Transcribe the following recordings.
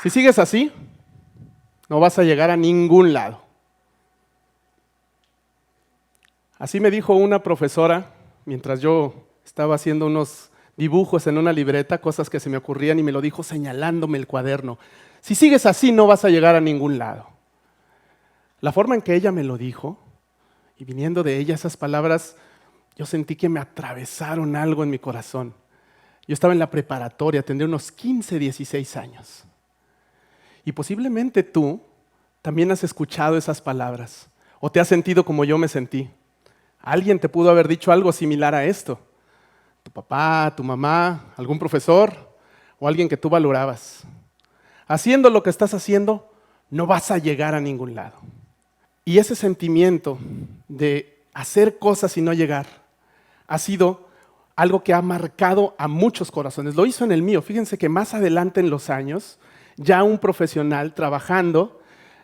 Si sigues así, no vas a llegar a ningún lado. Así me dijo una profesora mientras yo estaba haciendo unos dibujos en una libreta, cosas que se me ocurrían, y me lo dijo señalándome el cuaderno. Si sigues así, no vas a llegar a ningún lado. La forma en que ella me lo dijo, y viniendo de ella esas palabras, yo sentí que me atravesaron algo en mi corazón. Yo estaba en la preparatoria, tendría unos 15, 16 años. Y posiblemente tú también has escuchado esas palabras, o te has sentido como yo me sentí. Alguien te pudo haber dicho algo similar a esto. Tu papá, tu mamá, algún profesor, o alguien que tú valorabas. Haciendo lo que estás haciendo, no vas a llegar a ningún lado. Y ese sentimiento de hacer cosas y no llegar ha sido algo que ha marcado a muchos corazones. Lo hizo en el mío. Fíjense que más adelante en los años, ya un profesional trabajando,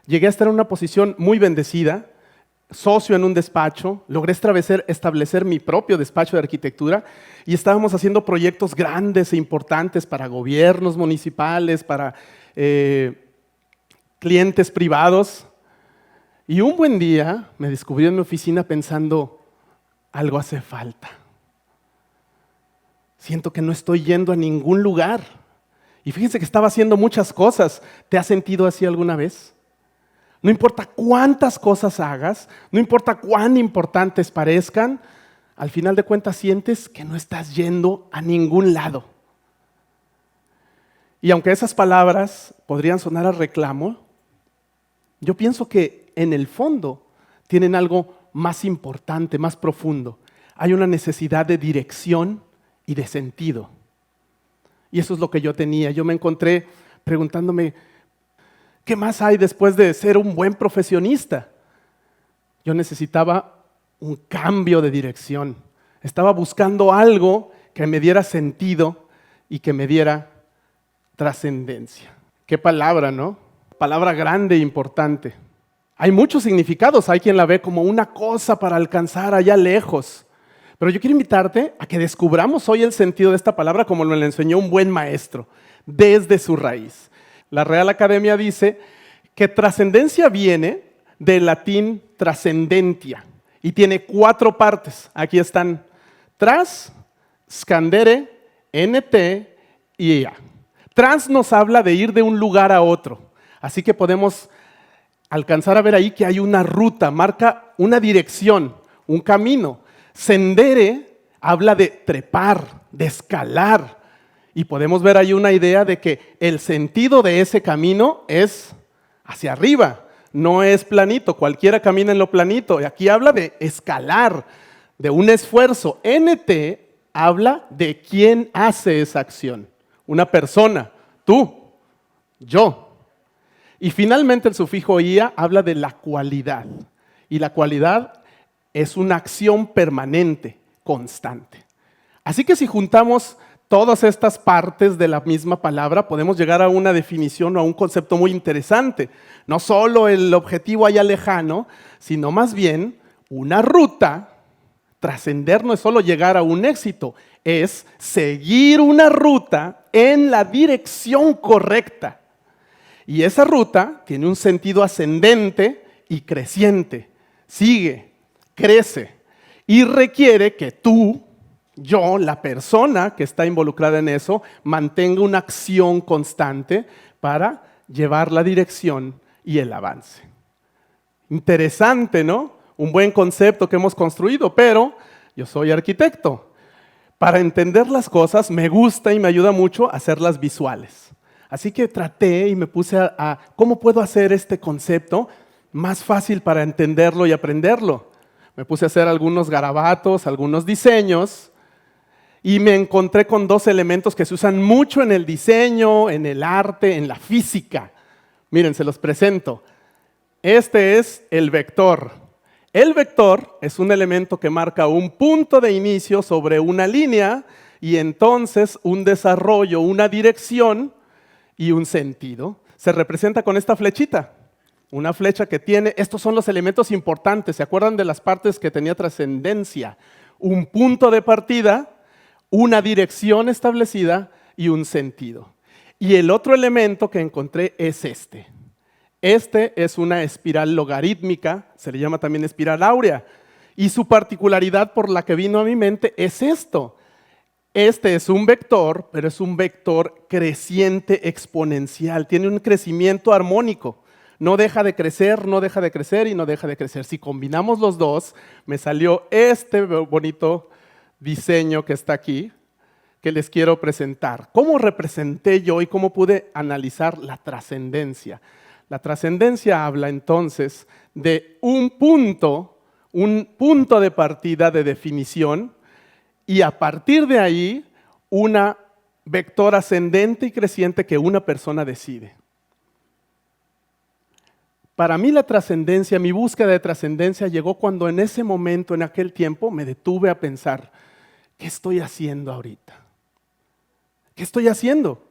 llegué a estar en una posición muy bendecida, socio en un despacho, logré establecer mi propio despacho de arquitectura y estábamos haciendo proyectos grandes e importantes para gobiernos municipales, para clientes privados. Y un buen día me descubrí en mi oficina pensando, algo hace falta. Siento que no estoy yendo a ningún lugar. Y fíjense que estaba haciendo muchas cosas. ¿Te has sentido así alguna vez? No importa cuántas cosas hagas, no importa cuán importantes parezcan, al final de cuentas sientes que no estás yendo a ningún lado. Y aunque esas palabras podrían sonar a reclamo, yo pienso que en el fondo tienen algo más importante, más profundo. Hay una necesidad de dirección y de sentido. Y eso es lo que yo tenía. Yo me encontré preguntándome, ¿qué más hay después de ser un buen profesionista? Yo necesitaba un cambio de dirección. Estaba buscando algo que me diera sentido y que me diera trascendencia. Qué palabra, ¿no? Palabra grande e importante. Hay muchos significados. Hay quien la ve como una cosa para alcanzar allá lejos. Pero yo quiero invitarte a que descubramos hoy el sentido de esta palabra como me lo enseñó un buen maestro, desde su raíz. La Real Academia dice que trascendencia viene del latín trascendentia y tiene 4 partes. Aquí están: tras, scandere, nt y ia. Trans nos habla de ir de un lugar a otro. Así que podemos alcanzar a ver ahí que hay una ruta, marca una dirección, un camino. Sendere habla de trepar, de escalar. Y podemos ver ahí una idea de que el sentido de ese camino es hacia arriba, no es planito. Cualquiera camina en lo planito. Y aquí habla de escalar, de un esfuerzo. NT habla de quién hace esa acción. Una persona, tú, yo. Y finalmente el sufijo ia habla de la cualidad. Y la cualidad es una acción permanente, constante. Así que si juntamos todas estas partes de la misma palabra, podemos llegar a una definición o a un concepto muy interesante. No solo el objetivo allá lejano, sino más bien una ruta. Trascender no es solo llegar a un éxito, es seguir una ruta en la dirección correcta. Y esa ruta tiene un sentido ascendente y creciente. Sigue, crece y requiere que tú, yo, la persona que está involucrada en eso, mantenga una acción constante para llevar la dirección y el avance. Interesante, ¿no? Un buen concepto que hemos construido, pero yo soy arquitecto. Para entender las cosas me gusta y me ayuda mucho hacerlas visuales. Así que traté y me puse a ¿cómo puedo hacer este concepto más fácil para entenderlo y aprenderlo? Me puse a hacer algunos garabatos, algunos diseños, y me encontré con 2 elementos que se usan mucho en el diseño, en el arte, en la física. Miren, se los presento. Este es el vector. El vector es un elemento que marca un punto de inicio sobre una línea y entonces un desarrollo, una dirección y un sentido. Se representa con esta flechita. Una flecha que tiene, estos son los elementos importantes. ¿Se acuerdan de las partes que tenía trascendencia? Un punto de partida, una dirección establecida y un sentido. Y el otro elemento que encontré es este. Este es una espiral logarítmica, se le llama también espiral áurea. Y su particularidad por la que vino a mi mente es esto. Este es un vector, pero es un vector creciente exponencial. Tiene un crecimiento armónico. No deja de crecer, no deja de crecer y no deja de crecer. Si combinamos los dos, me salió este bonito diseño que está aquí, que les quiero presentar. ¿Cómo representé yo y cómo pude analizar la trascendencia? La trascendencia habla entonces de un punto de partida de definición y a partir de ahí una vector ascendente y creciente que una persona decide. Para mí la trascendencia, mi búsqueda de trascendencia llegó cuando en ese momento, en aquel tiempo, me detuve a pensar, ¿qué estoy haciendo ahorita? ¿Qué estoy haciendo?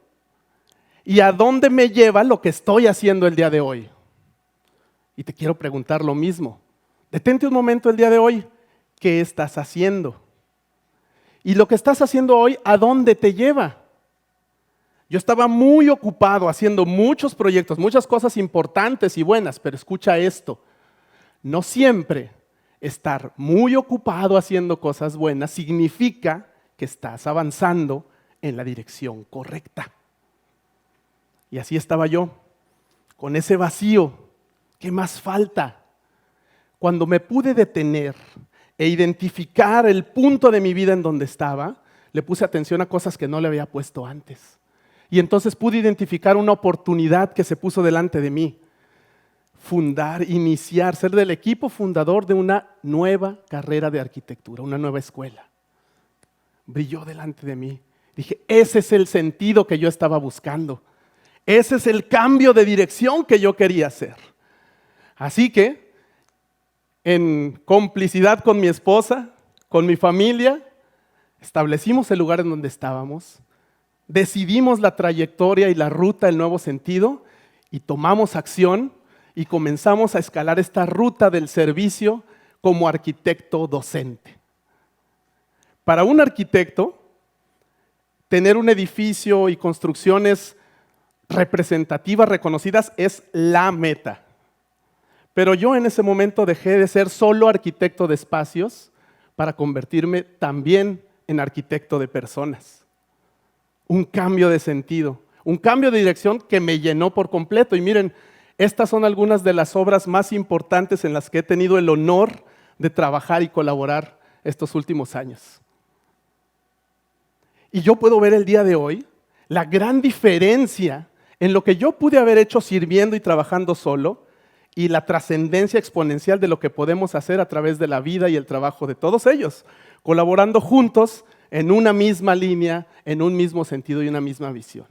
¿Y a dónde me lleva lo que estoy haciendo el día de hoy? Y te quiero preguntar lo mismo. Detente un momento el día de hoy. ¿Qué estás haciendo? Y lo que estás haciendo hoy, ¿a dónde te lleva? Yo estaba muy ocupado haciendo muchos proyectos, muchas cosas importantes y buenas, pero escucha esto. No siempre estar muy ocupado haciendo cosas buenas significa que estás avanzando en la dirección correcta. Y así estaba yo, con ese vacío. ¿Qué más falta? Cuando me pude detener e identificar el punto de mi vida en donde estaba, le puse atención a cosas que no le había puesto antes. Y entonces pude identificar una oportunidad que se puso delante de mí. Fundar, iniciar, ser del equipo fundador de una nueva carrera de arquitectura, una nueva escuela. Brilló delante de mí. Dije, ese es el sentido que yo estaba buscando. Ese es el cambio de dirección que yo quería hacer. Así que, en complicidad con mi esposa, con mi familia, establecimos el lugar en donde estábamos, decidimos la trayectoria y la ruta, el nuevo sentido, y tomamos acción y comenzamos a escalar esta ruta del servicio como arquitecto docente. Para un arquitecto, tener un edificio y construcciones representativas, reconocidas, es la meta. Pero yo en ese momento dejé de ser solo arquitecto de espacios para convertirme también en arquitecto de personas. Un cambio de sentido, un cambio de dirección que me llenó por completo. Y miren, estas son algunas de las obras más importantes en las que he tenido el honor de trabajar y colaborar estos últimos años. Y yo puedo ver el día de hoy la gran diferencia en lo que yo pude haber hecho sirviendo y trabajando solo y la trascendencia exponencial de lo que podemos hacer a través de la vida y el trabajo de todos ellos, colaborando juntos en una misma línea, en un mismo sentido y una misma visión.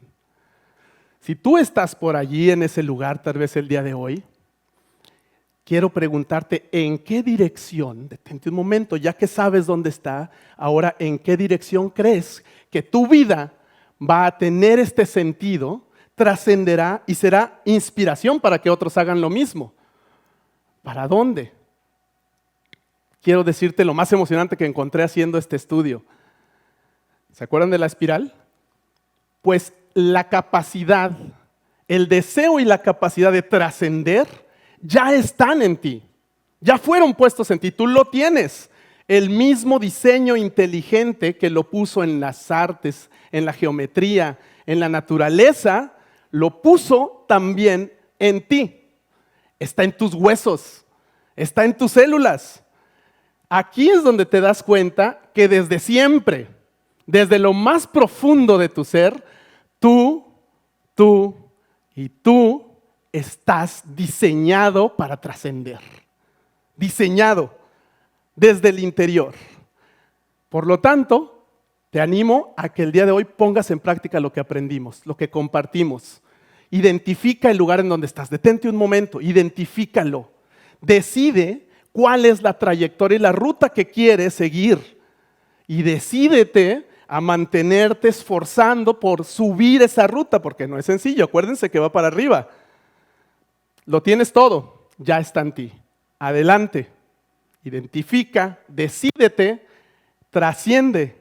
Si tú estás por allí en ese lugar, tal vez el día de hoy, quiero preguntarte en qué dirección, detente un momento, ya que sabes dónde está, ahora en qué dirección crees que tu vida va a tener este sentido, trascenderá y será inspiración para que otros hagan lo mismo. ¿Para dónde? Quiero decirte lo más emocionante que encontré haciendo este estudio. ¿Se acuerdan de la espiral? Pues la capacidad, el deseo y la capacidad de trascender ya están en ti. Ya fueron puestos en ti, tú lo tienes. El mismo diseño inteligente que lo puso en las artes, en la geometría, en la naturaleza, lo puso también en ti. Está en tus huesos, está en tus células. Aquí es donde te das cuenta que desde siempre, desde lo más profundo de tu ser, tú y tú estás diseñado para trascender. Diseñado desde el interior. Por lo tanto, te animo a que el día de hoy pongas en práctica lo que aprendimos, lo que compartimos. Identifica el lugar en donde estás. Detente un momento, identifícalo. Decide cuál es la trayectoria y la ruta que quieres seguir. Y decídete a mantenerte esforzando por subir esa ruta, porque no es sencillo. Acuérdense que va para arriba. Lo tienes todo, ya está en ti. Adelante. Identifica, decídete, trasciende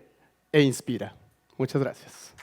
e inspira. Muchas gracias.